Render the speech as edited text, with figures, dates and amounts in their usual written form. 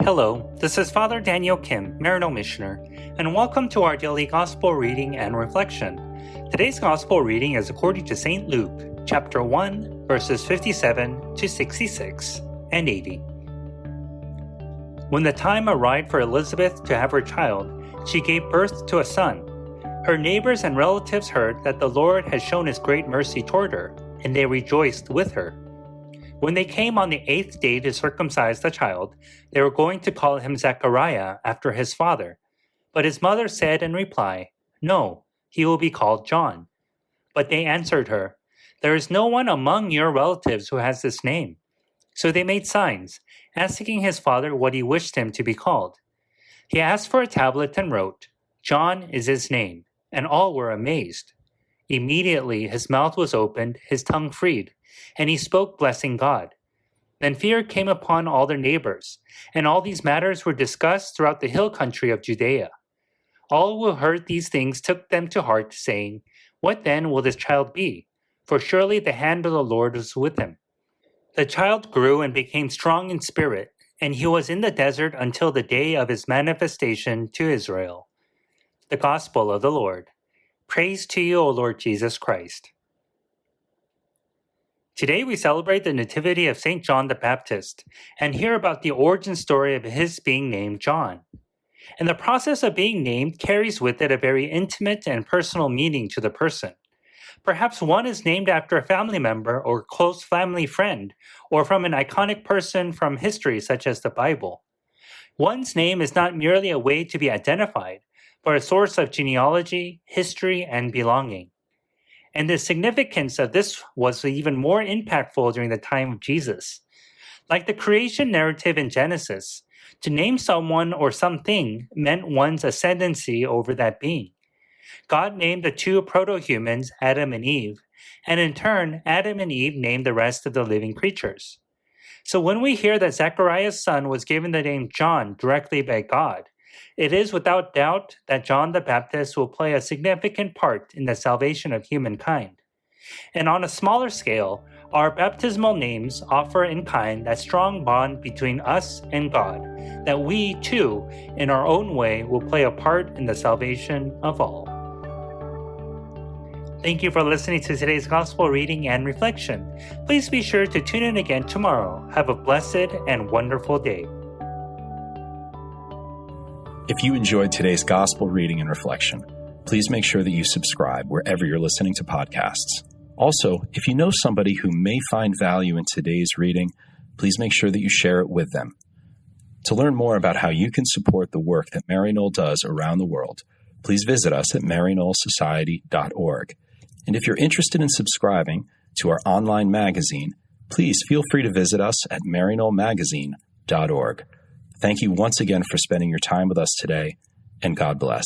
Hello, this is Father Daniel Kim, Maryknoll Missioner, and welcome to our daily Gospel reading and reflection. Today's Gospel reading is according to St. Luke, chapter 1, verses 57 to 66 and 80. When the time arrived for Elizabeth to have her child, she gave birth to a son. Her neighbors and relatives heard that the Lord had shown his great mercy toward her, and they rejoiced with her. When they came on the 8th day to circumcise the child, they were going to call him Zechariah after his father. But his mother said in reply, "No, he will be called John." But they answered her, "There is no one among your relatives who has this name." So they made signs, asking his father what he wished him to be called. He asked for a tablet and wrote, "John is his name," and all were amazed. Immediately his mouth was opened, his tongue freed, and he spoke, blessing God. Then fear came upon all their neighbors, and all these matters were discussed throughout the hill country of Judea. All who heard these things took them to heart, saying, "What then will this child be? For surely the hand of the Lord was with him." The child grew and became strong in spirit, and he was in the desert until the day of his manifestation to Israel. The Gospel of the Lord. Praise to you, O Lord Jesus Christ. Today we celebrate the Nativity of St. John the Baptist and hear about the origin story of his being named John. And the process of being named carries with it a very intimate and personal meaning to the person. Perhaps one is named after a family member or close family friend, or from an iconic person from history such as the Bible. One's name is not merely a way to be identified, but a source of genealogy, history, and belonging. And the significance of this was even more impactful during the time of Jesus. Like the creation narrative in Genesis, to name someone or something meant one's ascendancy over that being. God named the two proto-humans, Adam and Eve, and in turn, Adam and Eve named the rest of the living creatures. So when we hear that Zechariah's son was given the name John directly by God, it is without doubt that John the Baptist will play a significant part in the salvation of humankind. And on a smaller scale, our baptismal names offer in kind that strong bond between us and God, that we, too, in our own way, will play a part in the salvation of all. Thank you for listening to today's Gospel reading and reflection. Please be sure to tune in again tomorrow. Have a blessed and wonderful day. If you enjoyed today's Gospel reading and reflection, please make sure that you subscribe wherever you're listening to podcasts. Also, if you know somebody who may find value in today's reading, please make sure that you share it with them. To learn more about how you can support the work that Maryknoll does around the world, please visit us at maryknollsociety.org. And if you're interested in subscribing to our online magazine, please feel free to visit us at maryknollmagazine.org. Thank you once again for spending your time with us today, and God bless.